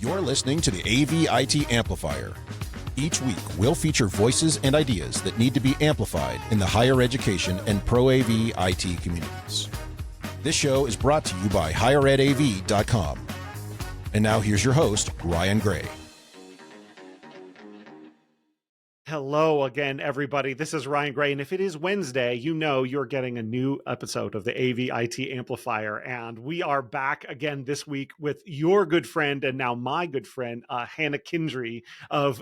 You're listening to the AV-IT Amplifier. Each week, we'll feature voices and ideas that need to be amplified in the higher education and pro-AV IT communities. This show is brought to you by higheredav.com. And now here's your host, Ryan Gray. Hello again, everybody. This is Ryan Gray, and if it is Wednesday, you know you're getting a new episode of the AV-IT Amplifier, and we are back again this week with your good friend and now my good friend, Hannah Kindree of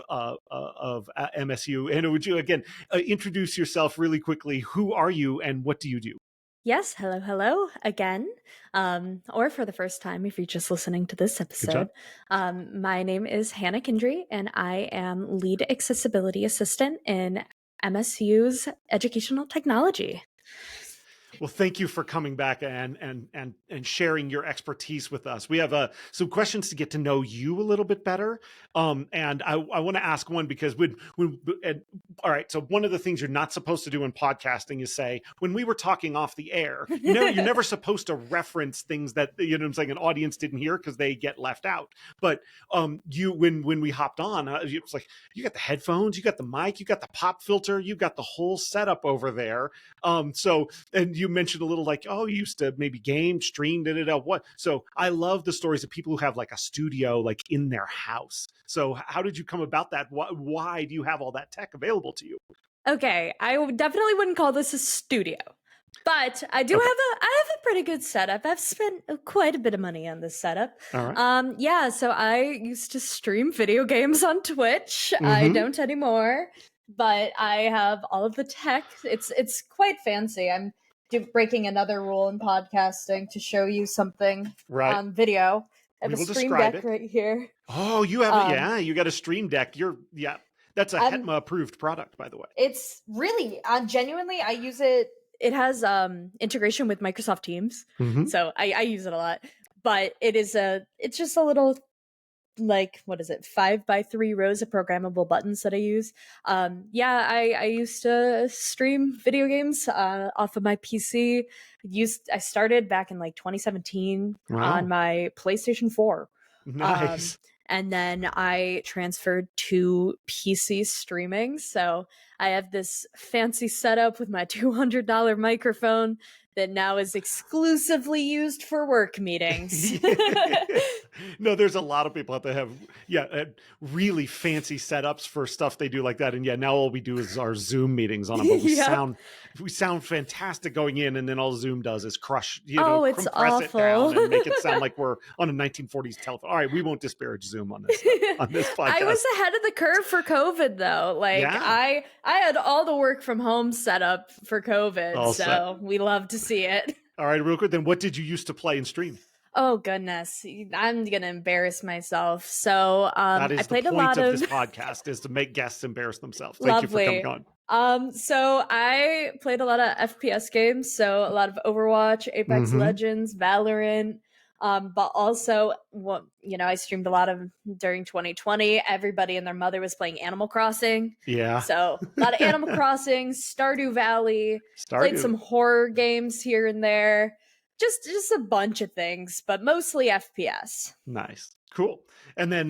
MSU. Hannah, would you again introduce yourself really quickly? Who are you, and what do you do? Yes, hello again, or for the first time if you're just listening to this episode. My name is Hannah Kindree, and I am Lead Accessibility Assistant in MSU's Educational Technology. Well, thank you for coming back and sharing your expertise with us. We have some questions to get to know you a little bit better. And I want to ask one because all right. So one of the things you're not supposed to do in podcasting is say, when we were talking off the air, you're never supposed to reference things that, I'm saying, an audience didn't hear because they get left out. But when we hopped on, it's like, you got the headphones, you got the mic, you got the pop filter, you got the whole setup over there. And you mentioned a little like, oh, you used to maybe game, stream, what? So I love the stories of people who have like a studio like in their house. So how did you come about that? Why do you have all that tech available to you? Okay, I definitely wouldn't call this a studio, but I do have a pretty good setup. I've spent quite a bit of money on this setup. All right. So I used to stream video games on Twitch. I don't anymore, but I have all of the tech. It's quite fancy. I'm breaking another rule in podcasting to show you something on video. I have a stream deck right here. Oh, you have it. You got a stream deck. That's a HETMA approved product, by the way. It's really genuinely, I use it. It has integration with Microsoft Teams, so I use it a lot. But it's just a little, like, what is it, 5x3 rows of programmable buttons that I use. I used to stream video games off of my PC. I started back in like 2017 on my PlayStation 4. Nice. And then I transferred to PC streaming. So I have this fancy setup with my $200 microphone that now is exclusively used for work meetings. No, there's a lot of people out there have really fancy setups for stuff they do like that. And now all we do is our Zoom meetings on them. But we sound fantastic going in, and then all Zoom does is crush, it's compress awful. it down and make it sound like we're on a 1940s telephone. All right, we won't disparage Zoom on this podcast. I was ahead of the curve for COVID though. I had all the work from home set up for COVID, we love to see it. All right, real quick, then what did you used to play and stream? Oh goodness, I'm gonna embarrass myself. So that is I played the point a lot of this podcast, is to make guests embarrass themselves. Thank you for coming on. So I played a lot of FPS games, so a lot of Overwatch, Apex Legends, Valorant. But also, I streamed a lot of during 2020. Everybody and their mother was playing Animal Crossing. Yeah. So a lot of Animal Crossing, Stardew Valley. Played some horror games here and there. Just a bunch of things, but mostly FPS. Nice. Cool. And then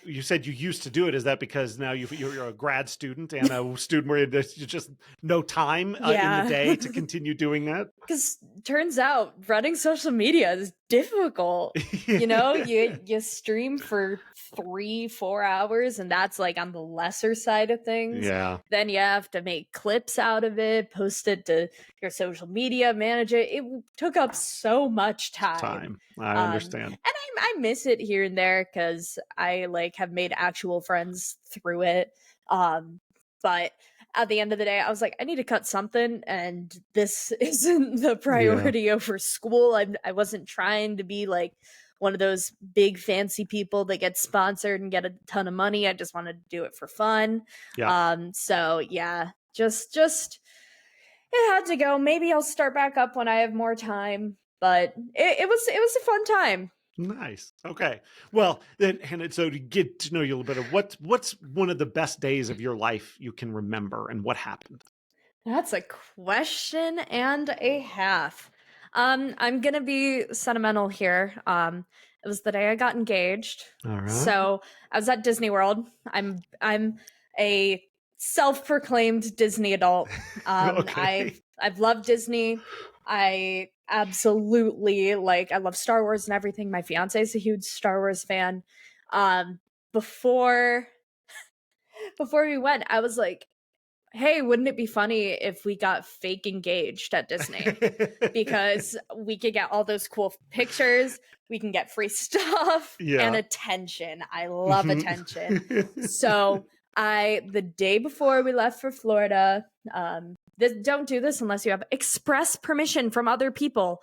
you said you used to do it. Is that because now you're a grad student and a student where there's just no time in the day to continue doing that? Because turns out running social media is difficult. You stream for 3-4 hours, and that's like on the lesser side of things. Yeah. Then you have to make clips out of it, post it to your social media, manage it. It took up so much time. I understand. And I miss it here and there because I have made actual friends through it. But at the end of the day, I was like, I need to cut something, and this isn't the priority over school. I wasn't trying to be like one of those big fancy people that get sponsored and get a ton of money. I just wanted to do it for fun. Just it had to go. Maybe I'll start back up when I have more time, but it was a fun time. Nice. Okay. Well, then, Hannah, so to get to know you a little bit of what's one of the best days of your life you can remember, and what happened? That's a question and a half. I'm gonna be sentimental here. It was the day I got engaged. All right. So I was at Disney World. I'm a self-proclaimed Disney adult. Okay. I've loved Disney. I absolutely I love Star Wars and everything. My fiance is a huge Star Wars fan. Before we went, I was like, hey, wouldn't it be funny if we got fake engaged at Disney? Because we could get all those cool pictures, we can get free stuff, and attention. I love attention. So the day before we left for Florida, don't do this unless you have express permission from other people.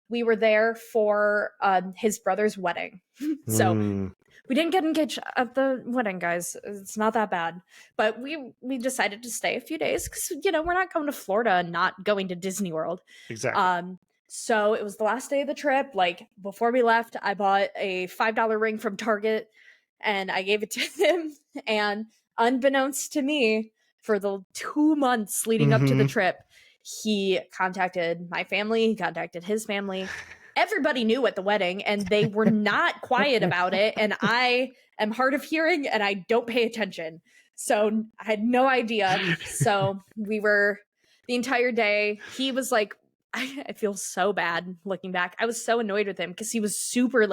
We were there for his brother's wedding. So we didn't get engaged at the wedding, guys. It's not that bad. But we decided to stay a few days because, we're not going to Florida and not going to Disney World. Exactly. So it was the last day of the trip. Before we left, I bought a $5 ring from Target and I gave it to him. And unbeknownst to me, for the 2 months leading up to the trip, he contacted my family, he contacted his family. Everybody knew at the wedding and they were not quiet about it. And I am hard of hearing and I don't pay attention. So I had no idea. So we were the entire day. He was like, I feel so bad looking back. I was so annoyed with him because he was super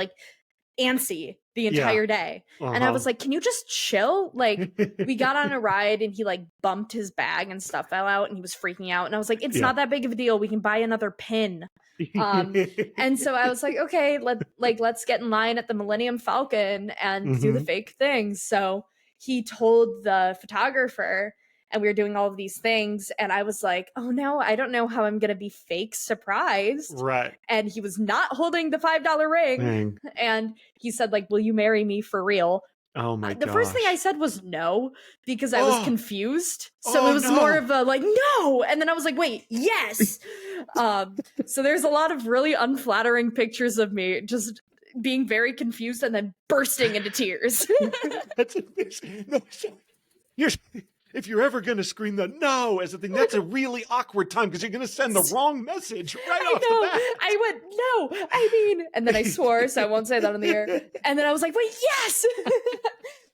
antsy the entire day. And I was like, can you just chill? We got on a ride and he bumped his bag and stuff fell out and he was freaking out. And I was like, it's not that big of a deal. We can buy another pin. And so I was like, okay, let's get in line at the Millennium Falcon and do the fake thing. So he told the photographer and we were doing all of these things. And I was like, oh no, I don't know how I'm going to be fake surprised. Right. And he was not holding the $5 ring. Dang. And he said, will you marry me for real? Oh my god. The first thing I said was no, because I was confused. So it was more of a no. And then I was like, wait, yes. So there's a lot of really unflattering pictures of me just being very confused and then bursting into tears. That's amazing. No, if you're ever going to scream the no as a thing, that's a really awkward time because you're going to send the wrong message off the bat. I went, no, and then I swore, so I won't say that on the air. And then I was like, wait, yes.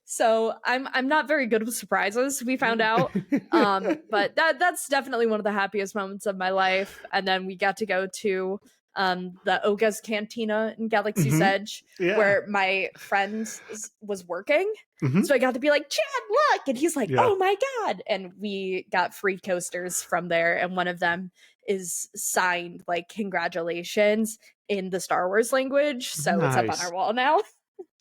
So I'm not very good with surprises, we found out. But that's definitely one of the happiest moments of my life. And then we got to go to the Oga's Cantina in Galaxy's Edge, where my friend was working. So I got to be like, Chad, look! And he's like, oh my god! And we got free coasters from there, and one of them is signed congratulations in the Star Wars language. So it's up on our wall now.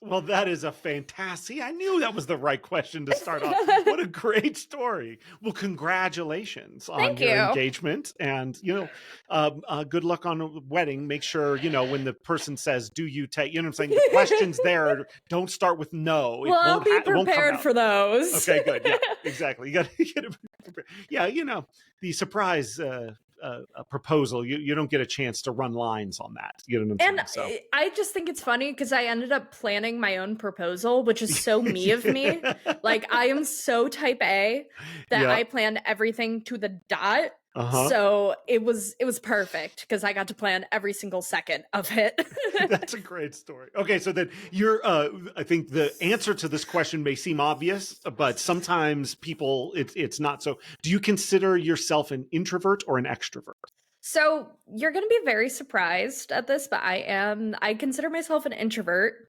Well, that is a fantastic. I knew that was the right question to start off. What a great story. Well, congratulations on your engagement. And, good luck on the wedding. Make sure, when the person says, do you take, you know what I'm saying? The questions there, don't start with no. Well, I'll be prepared for those. Okay, good. Yeah, exactly. You got to be prepared. Yeah, the surprise proposal, you don't get a chance to run lines on that. You know what I'm saying? So. I just think it's funny because I ended up planning my own proposal, which is so me of me. I am so type A that I planned everything to the dot. So it was perfect because I got to plan every single second of it. That's a great story. Okay, so then I think the answer to this question may seem obvious, but sometimes people, it's not so. Do you consider yourself an introvert or an extrovert? So you're going to be very surprised at this, but I consider myself an introvert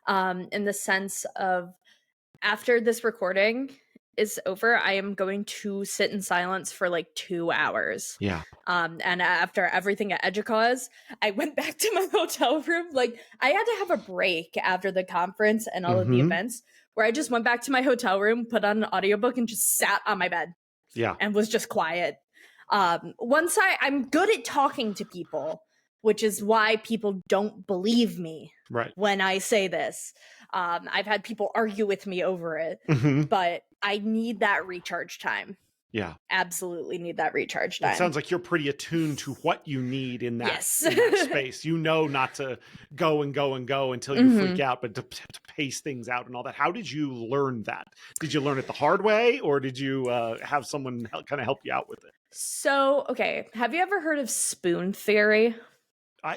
in the sense of after this recording is over, I am going to sit in silence for 2 hours. Yeah. And after everything at Educause, I went back to my hotel room. I had to have a break after the conference and all of the events where I just went back to my hotel room, put on an audiobook and just sat on my bed. Yeah. And was just quiet. Once I'm good at talking to people, which is why people don't believe me when I say this. I've had people argue with me over it, but I need that recharge time. Yeah. Absolutely need that recharge time. It sounds like you're pretty attuned to what you need in that, in that space. You know not to go and go and go until you freak out, but to pace things out and all that. How did you learn that? Did you learn it the hard way, or did you have someone kind of help you out with it? So, okay. Have you ever heard of spoon theory?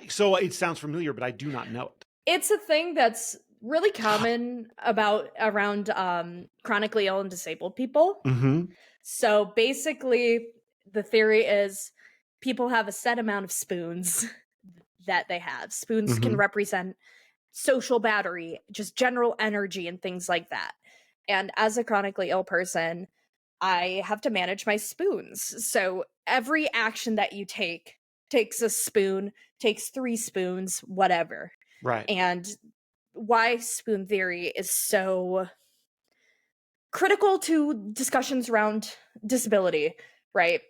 So it sounds familiar, but I do not know it. It's a thing that's really common around chronically ill and disabled people. Mm-hmm. So basically, the theory is people have a set amount of spoons that they have. Spoons can represent social battery, just general energy and things like that. And as a chronically ill person, I have to manage my spoons. So every action that you take takes a spoon, takes 3 spoons, whatever. Right. And why spoon theory is so critical to discussions around disability, right,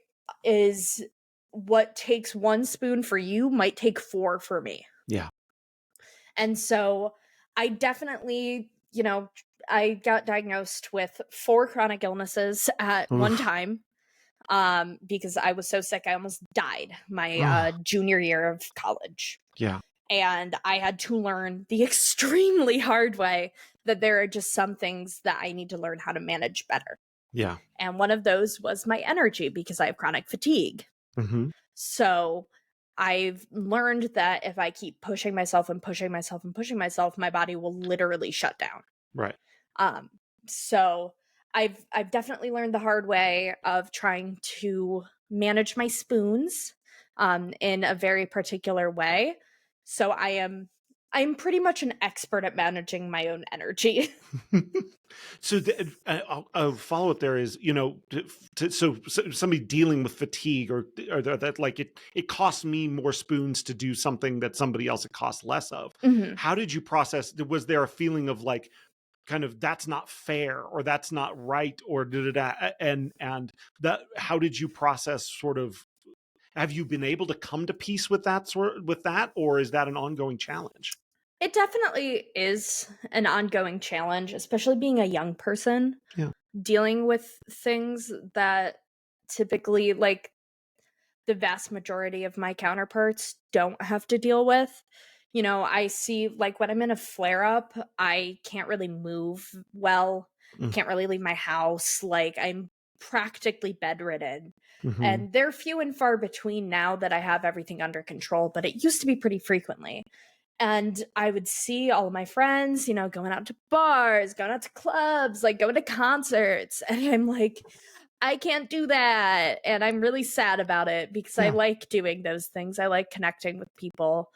is what takes 1 spoon for you might take 4 for me. Yeah. And so I definitely, I got diagnosed with 4 chronic illnesses at one time because I was so sick I almost died my junior year of college. Yeah. And I had to learn the extremely hard way that there are just some things that I need to learn how to manage better. Yeah. And one of those was my energy because I have chronic fatigue. Mm-hmm. So I've learned that if I keep pushing myself and pushing myself and pushing myself, my body will literally shut down. Right. So I've definitely learned the hard way of trying to manage my spoons in a very particular way. So I'm pretty much an expert at managing my own energy. So a follow up there is, so somebody dealing with fatigue or that like it costs me more spoons to do something that somebody else it costs less of. Mhm. How did you process? Was there a feeling of like, kind of that's not fair or that's not right or and that how did you process sort of? Have you been able to come to peace with that or is that an ongoing challenge? It definitely is an ongoing challenge, especially being a young person. Yeah. Dealing with things that typically, like, the vast majority of my counterparts don't have to deal with. I see, like, when I'm in a flare-up, I can't really move well, can't really leave my house, like, I'm practically bedridden. Mm-hmm. And they're few and far between now that I have everything under control, but it used to be pretty frequently. And I would see all of my friends, going out to bars, going out to clubs, like going to concerts. And I'm like, I can't do that. And I'm really sad about it because I like doing those things. I like connecting with people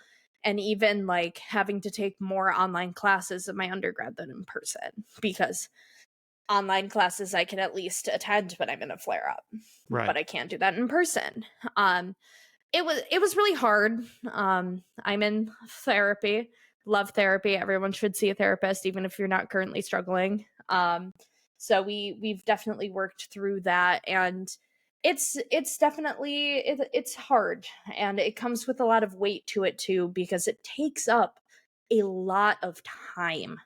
and even like having to take more online classes in my undergrad than in person because online classes I can at least attend when I'm in a flare up. Right. But I can't do that in person. It was really hard. I'm in therapy, love therapy. Everyone should see a therapist, even if you're not currently struggling. So we've definitely worked through that, and it's definitely it's hard, and it comes with a lot of weight to it too, because it takes up a lot of time.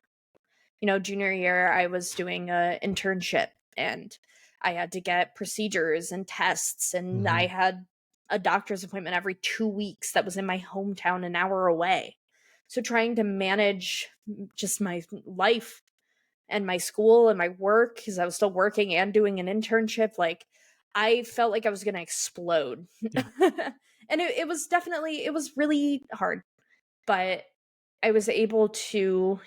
Junior year, I was doing an internship, and I had to get procedures and tests, and I had a doctor's appointment every 2 weeks that was in my hometown an hour away. So trying to manage just my life and my school and my work, because I was still working and doing an internship, like I felt like I was going to explode. Yeah. And it was really hard, but I was able to,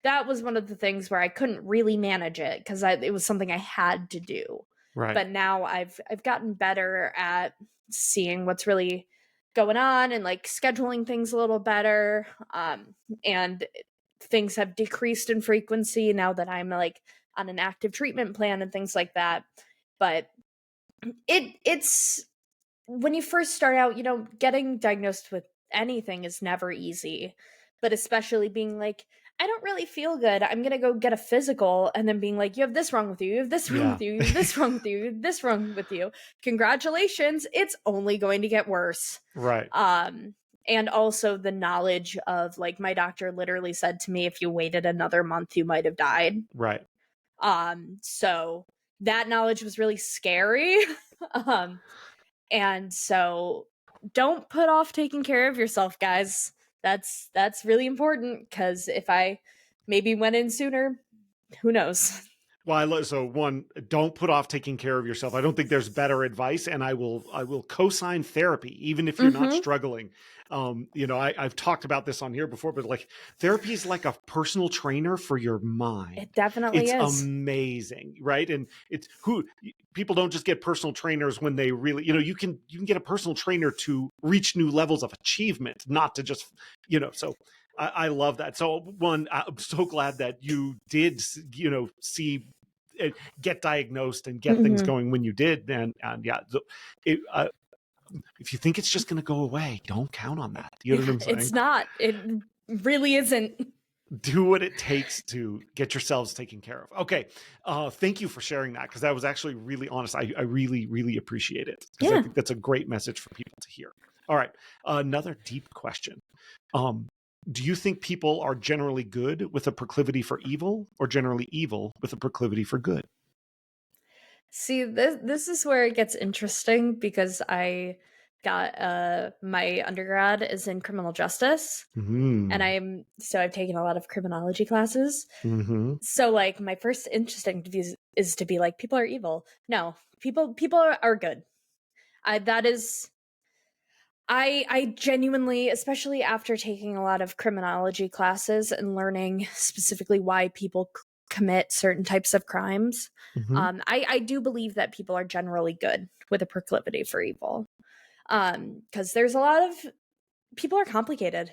that was one of the things where I couldn't really manage it because it was something I had to do. Right. But now I've gotten better at seeing what's really going on and like scheduling things a little better. And things have decreased in frequency now that I'm like on an active treatment plan and things like that. But it's when you first start out, getting diagnosed with anything is never easy, but especially being like, I don't really feel good, I'm gonna go get a physical, and then being like, you have this wrong with you, you have this wrong with you, you have this wrong with you, you have this wrong with you. Congratulations, it's only going to get worse. Right. And also the knowledge of like my doctor literally said to me, if you waited another month, you might have died. Right. So that knowledge was really scary. And so don't put off taking care of yourself, guys. That's really important, because if I maybe went in sooner, who knows? Well, so one, don't put off taking care of yourself. I don't think there's better advice, and I will co-sign therapy, even if you're not struggling. I've talked about this on here before, but like therapy is like a personal trainer for your mind. It definitely It's is. amazing, right? And people don't just get personal trainers when they really, you can get a personal trainer to reach new levels of achievement, not to just, so I love that. So one, I'm so glad that you did, see, get diagnosed and get things going when you did. And yeah, if you think it's just going to go away, don't count on that. You know what I'm saying? It's not. It really isn't. Do what it takes to get yourselves taken care of. Okay. Thank you for sharing that, because that was actually really honest. I really, really appreciate it, because I think that's a great message for people to hear. All right. Another deep question. Do you think people are generally good with a proclivity for evil, or generally evil with a proclivity for good? See, this is where it gets interesting, because I got my undergrad is in criminal justice, and I've taken a lot of criminology classes. So like my first interesting view is to be like, people are evil. No, people are good. I genuinely, especially after taking a lot of criminology classes and learning specifically why people commit certain types of crimes, I do believe that people are generally good with a proclivity for evil. Because there's a lot of people are complicated.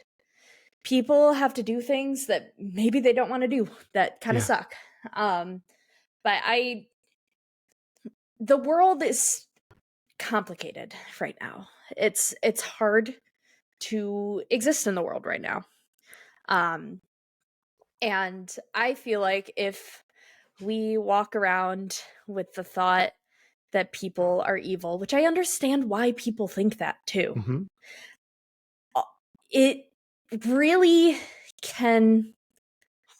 People have to do things that maybe they don't want to do that kind of suck. But the world is complicated right now. It's hard to exist in the world right now. And I feel like if we walk around with the thought that people are evil, which I understand why people think that too, it really can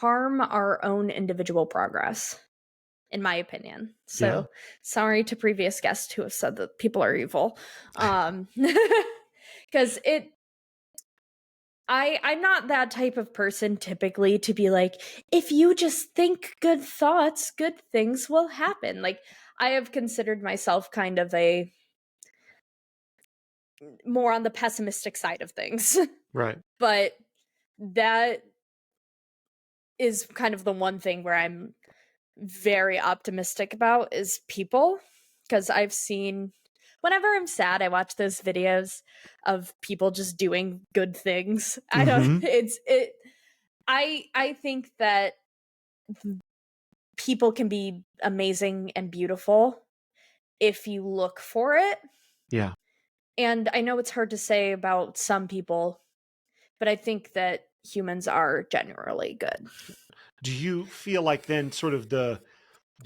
harm our own individual progress, in my opinion. So sorry to previous guests who have said that people are evil. Because I'm not that type of person typically to be like, if you just think good thoughts, good things will happen. Like, I have considered myself kind of a more on the pessimistic side of things. Right. But that is kind of the one thing where I'm very optimistic about is people, because I've seen, whenever I'm sad, I watch those videos of people just doing good things. I think that people can be amazing and beautiful if you look for it. Yeah. And I know it's hard to say about some people, but I think that humans are generally good. Do you feel like then sort of the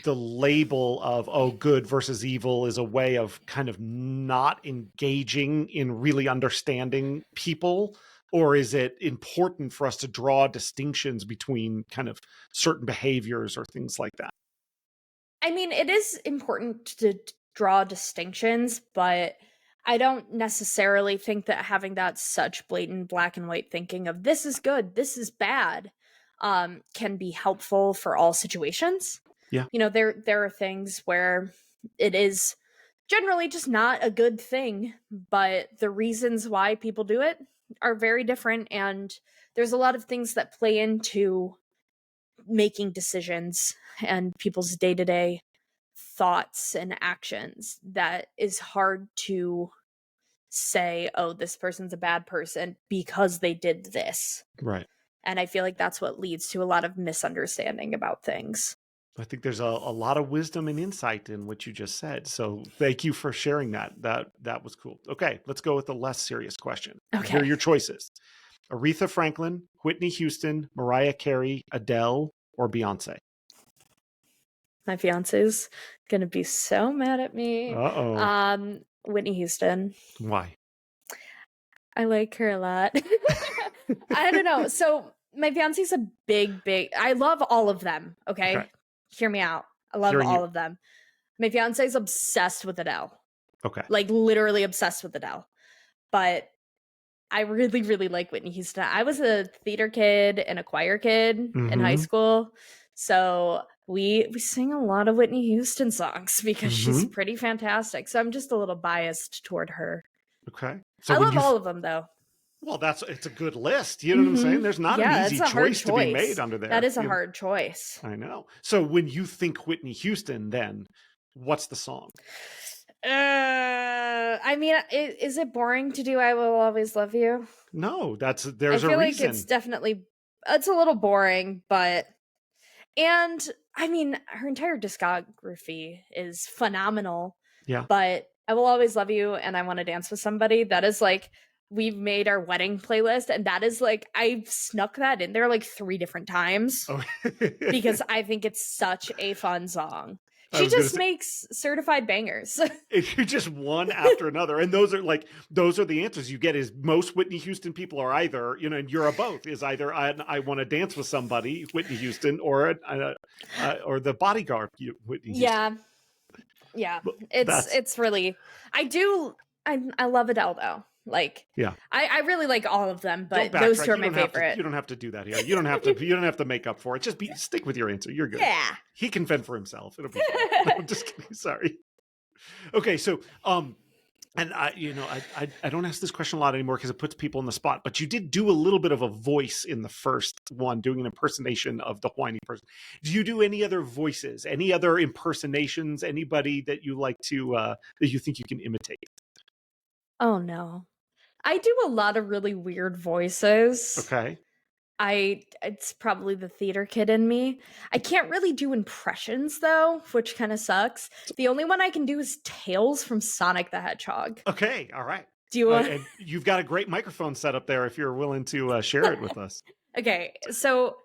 label of good versus evil is a way of kind of not engaging in really understanding people? Or is it important for us to draw distinctions between kind of certain behaviors or things like that? I mean, it is important to draw distinctions, but I don't necessarily think that having that such blatant black and white thinking of this is good, this is bad, can be helpful for all situations. Yeah. There are things where it is generally just not a good thing, but the reasons why people do it are very different, and there's a lot of things that play into making decisions and people's day-to-day thoughts and actions that is hard to say, oh, this person's a bad person because they did this. Right. And I feel like that's what leads to a lot of misunderstanding about things. I think there's a lot of wisdom and insight in what you just said. So thank you for sharing that. That was cool. Okay, let's go with a less serious question. Okay. Here are your choices: Aretha Franklin, Whitney Houston, Mariah Carey, Adele, or Beyonce. My fiance's gonna be so mad at me. Whitney Houston. Why? I like her a lot. I don't know. So my fiance's a big. I love all of them. Okay. Hear me out. I love all of them. My fiance's obsessed with Adele. Okay. Like literally obsessed with Adele. But I really, really like Whitney Houston. I was a theater kid and a choir kid in high school. So we sing a lot of Whitney Houston songs because she's pretty fantastic. So I'm just a little biased toward her. Okay. So I love all of them though. Well, it's a good list. You know what I'm saying? There's not an easy choice to be made under there. That is a hard choice. I know. So when you think Whitney Houston, then what's the song? I mean, is it boring to do "I Will Always Love You"? No, there's a reason. I feel like it's a little boring, and I mean, her entire discography is phenomenal. Yeah. But "I Will Always Love You" and "I Want to Dance with Somebody," that is like, we've made our wedding playlist, and that is like, I've snuck that in there like 3 different times because I think it's such a fun song. She just makes certified bangers. You just one after another. And those are the answers you get. Is most Whitney Houston people are either, and you're a both, is either I want to dance with somebody, Whitney Houston, or the Bodyguard, Whitney Houston. Yeah. It's really, I love Adele though. Like, yeah, I really like all of them, but those 2 are my favorite. You don't have to do that here. You don't have to make up for it. Just stick with your answer. You're good. Yeah. He can fend for himself. It'll be fine. No, I'm just kidding. Sorry. Okay. So, and I don't ask this question a lot anymore because it puts people on the spot, but you did do a little bit of a voice in the first one, doing an impersonation of the whiny person. Do you do any other voices, any other impersonations, anybody that you like to, that you think you can imitate? Oh no. I do a lot of really weird voices. Okay. It's probably the theater kid in me. I can't really do impressions though, which kind of sucks. The only one I can do is Tails from Sonic the Hedgehog. Okay, all right. Do you want? And you've got a great microphone set up there if you're willing to share it with us. Okay, so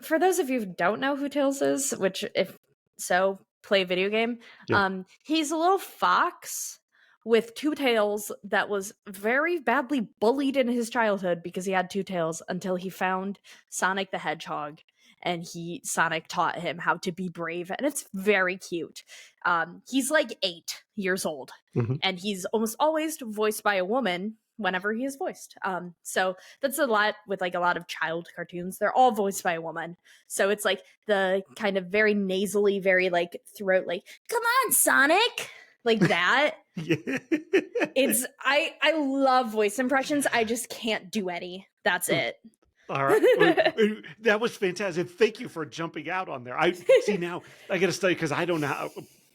for those of you who don't know who Tails is, which if so, play a video game. Yeah. He's a little fox with 2 tails that was very badly bullied in his childhood because he had 2 tails until he found Sonic the Hedgehog, and Sonic taught him how to be brave, and it's very cute. He's like 8 years old, and he's almost always voiced by a woman whenever he is voiced. So that's a lot with like a lot of child cartoons. They're all voiced by a woman. So it's like the kind of very nasally, very like throat, like, "Come on, Sonic," like that. Yeah. I love voice impressions. I just can't do any. That's it. All right. Well, that was fantastic. Thank you for jumping out on there. I see now I got to study because I don't know how,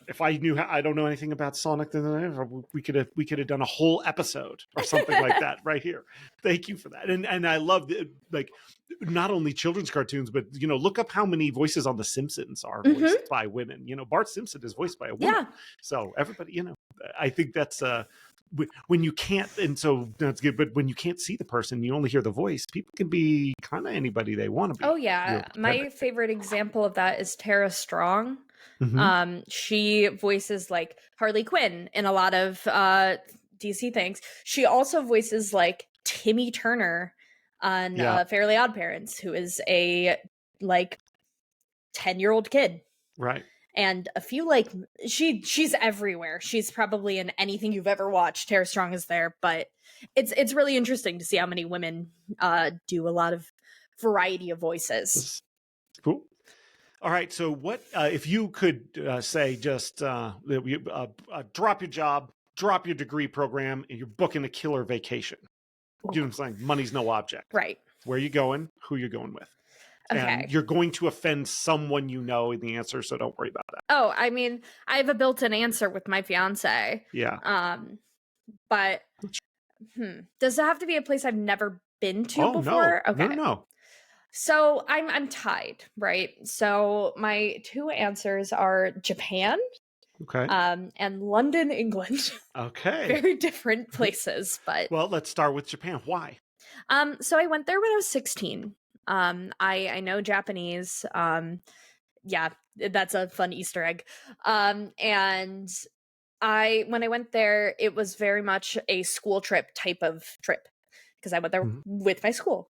if I knew how, I don't know anything about Sonic, then we could have done a whole episode or something like that right here. Thank you for that. And I love like not only children's cartoons, but look up how many voices on The Simpsons are voiced by women. Bart Simpson is voiced by a woman. Yeah. So everybody, I think that's when you can't, and so that's good. But when you can't see the person, you only hear the voice. People can be kind of anybody they want to be. Oh yeah, my favorite example of that is Tara Strong. She voices like Harley Quinn in a lot of DC things. She also voices like Timmy Turner on Fairly Odd Parents, who is a like 10-year-old kid. Right. And a few like she's everywhere. She's probably in anything you've ever watched. Tara Strong is there, but it's really interesting to see how many women do a lot of variety of voices. Cool. All right. So what if you could say just drop your job, drop your degree program, and you're booking a killer vacation. You know what I'm saying? Money's no object. Right. Where are you going? Who you're going with? Okay. And you're going to offend someone in the answer, so don't worry about that. Oh, I mean, I have a built-in answer with my fiance. Yeah. But does it have to be a place I've never been to before? No. Okay. No. So I'm tied, right? So my 2 answers are Japan, okay, and London, England. Okay. Very different places, but well, let's start with Japan. Why? So I went there when I was 16. I know Japanese. Yeah, that's a fun Easter egg. And when I went there, it was very much a school trip type of trip because I went there with my school.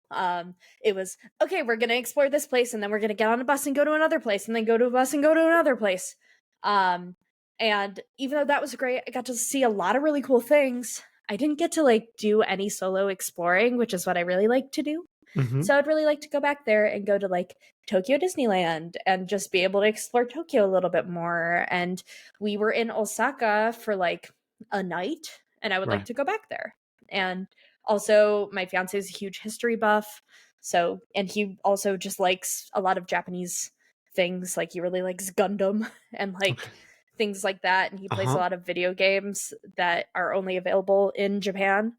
It was, okay, we're going to explore this place, and then we're going to get on a bus and go to another place, and then go to a bus and go to another place. And even though that was great, I got to see a lot of really cool things. I didn't get to like do any solo exploring, which is what I really like to do. So I'd really like to go back there and go to like Tokyo Disneyland and just be able to explore Tokyo a little bit more. And we were in Osaka for like a night, and I would like to go back there. And Also, my fiance is a huge history buff. So, and he also just likes a lot of Japanese things. Like he really likes Gundam and like things like that. And he plays a lot of video games that are only available in Japan.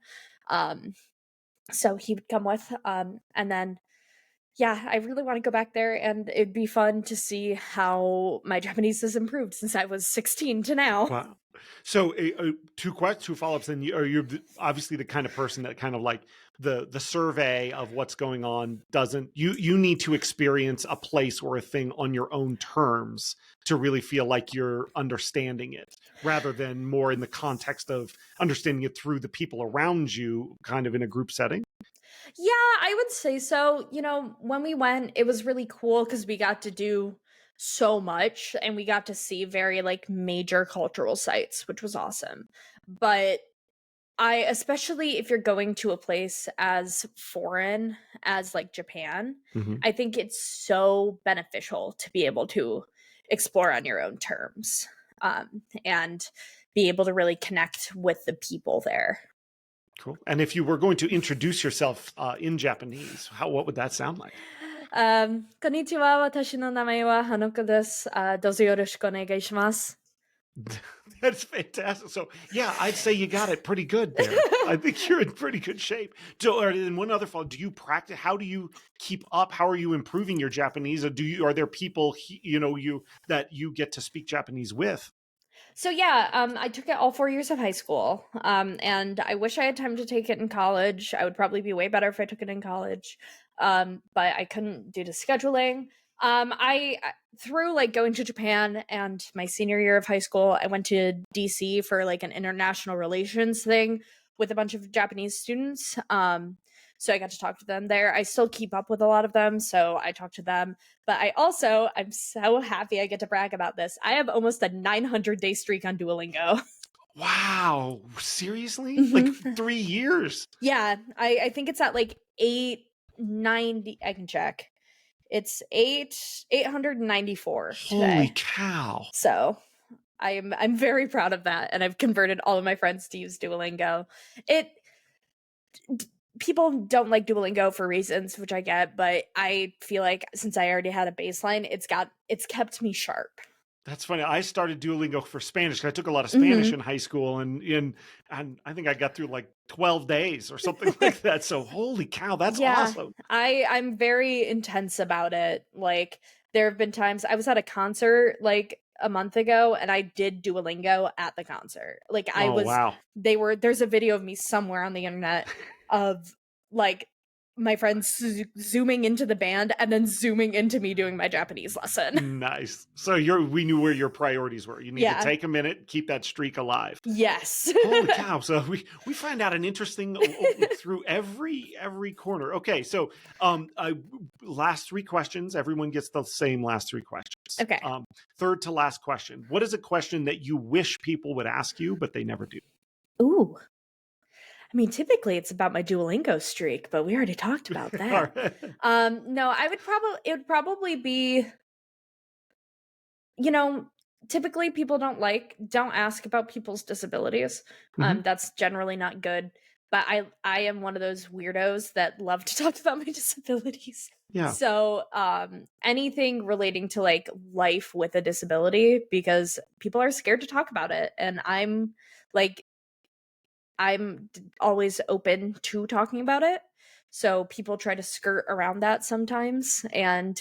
So he would come with. And then, yeah, I really want to go back there, and it'd be fun to see how my Japanese has improved since I was 16 to now. Wow. So two follow-ups. Then you're obviously the kind of person that kind of like the survey of what's going on doesn't, you need to experience a place or a thing on your own terms to really feel like you're understanding it, rather than more in the context of understanding it through the people around you, kind of in a group setting. Yeah, I would say so. You know, when we went, it was really cool because we got to do so much and we got to see very like major cultural sites, which was awesome. But especially if you're going to a place as foreign as like Japan, I think it's so beneficial to be able to explore on your own terms, and be able to really connect with the people there. Cool. And if you were going to introduce yourself in Japanese, what would that sound like? こんにちは。私の名前はHanoko desu. どうぞよろしくお願いします。That's fantastic. So yeah, I'd say you got it pretty good there. I think you're in pretty good shape. So, and one other follow, do you practice? How do you keep up? How are you improving your Japanese? Or are there people, that you get to speak Japanese with? So yeah, I took it all 4 years of high school, and I wish I had time to take it in college. I would probably be way better if I took it in college, but I couldn't due to scheduling. I through like going to Japan and my senior year of high school, I went to DC for like an international relations thing with a bunch of Japanese students. So I got to talk to them there. I still keep up with a lot of them, so I talk to them. But I'm so happy I get to brag about this. I have almost a 900-day streak on Duolingo. Wow. Seriously? Like 3 years? Yeah, I think it's at like 890. I can check. It's 894 today. Holy cow. So I'm very proud of that, and I've converted all of my friends to use Duolingo. People don't like Duolingo for reasons, which I get, but I feel like since I already had a baseline, it's kept me sharp. That's funny. I started Duolingo for Spanish. I took a lot of Spanish in high school, and I think I got through like 12 days or something like that. So holy cow, that's awesome. I'm very intense about it. Like there have been times I was at a concert like a month ago and I did Duolingo at the concert. Like wow. There's a video of me somewhere on the internet of like my friends zooming into the band and then zooming into me doing my Japanese lesson. Nice. So we knew where your priorities were. You need to take a minute, keep that streak alive. Yes. Holy cow. So we find out an interesting through every corner. Okay. So last 3 questions. Everyone gets the same last 3 questions. Okay. Third to last question. What is a question that you wish people would ask you, but they never do? Ooh. I mean, typically it's about my Duolingo streak, but we already talked about that. No, it would probably be, typically people don't ask about people's disabilities. That's generally not good. But I am one of those weirdos that love to talk about my disabilities. Yeah. So anything relating to like life with a disability, because people are scared to talk about it. And I'm always open to talking about it. So people try to skirt around that sometimes. And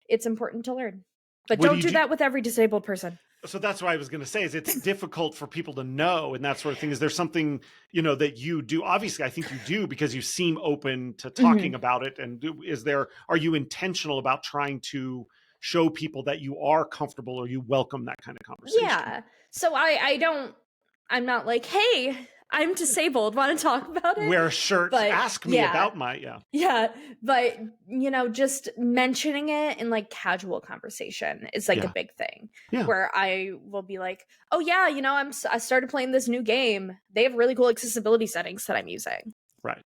it's important to learn. But don't do that with every disabled person. So that's what I was going to say, is it's difficult for people to know and that sort of thing. Is there something, that you do? Obviously, I think you do, because you seem open to talking about it. And are you intentional about trying to show people that you are comfortable or you welcome that kind of conversation? Yeah. So I'm not like, hey, I'm disabled, want to talk about it? Wear a shirt, ask me about Yeah, but, just mentioning it in like casual conversation is like a big thing. Yeah. Where I will be like, oh yeah, I started playing this new game. They have really cool accessibility settings that I'm using. Right.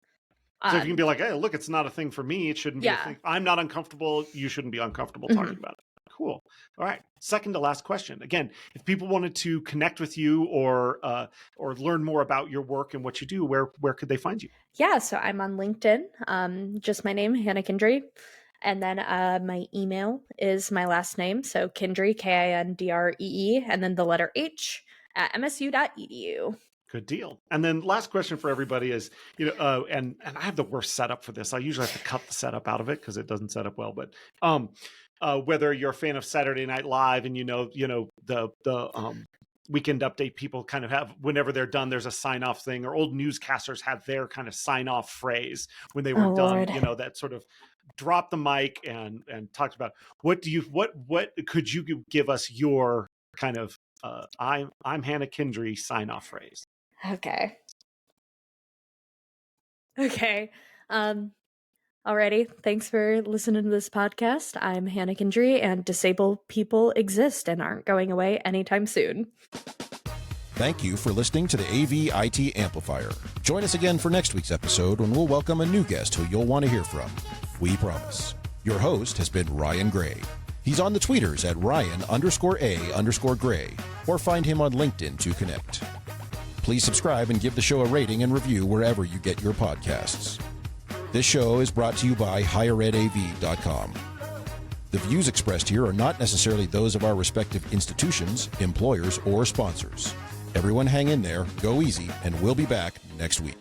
So if you can be like, hey, look, it's not a thing for me. It shouldn't be a thing. I'm not uncomfortable. You shouldn't be uncomfortable talking about it. Cool. All right. Second to last question. Again, if people wanted to connect with you or learn more about your work and what you do, where could they find you? Yeah, so I'm on LinkedIn. Just my name, Hannah Kindree. And then my email is my last name, so Kindree, Kindree, and then the letter H at msu.edu. Good deal. And then last question for everybody is, and I have the worst setup for this. I usually have to cut the setup out of it because it doesn't set up well. But whether you're a fan of Saturday Night Live and the Weekend Update people kind of have, whenever they're done, there's a sign off thing, or old newscasters have their kind of sign off phrase when they were done. Lord. That sort of drop the mic and talked about what could you give us your kind of I'm Hannah Kindree sign off phrase. Okay. Alrighty. Thanks for listening to this podcast. I'm Hannah Kindree, and disabled people exist and aren't going away anytime soon. Thank you for listening to the AV IT Amplifier. Join us again for next week's episode when we'll welcome a new guest who you'll want to hear from. We promise. Your host has been Ryan Gray. He's on the tweeters at Ryan_A_Gray, or find him on LinkedIn to connect. Please subscribe and give the show a rating and review wherever you get your podcasts. This show is brought to you by higheredav.com. The views expressed here are not necessarily those of our respective institutions, employers, or sponsors. Everyone hang in there, go easy, and we'll be back next week.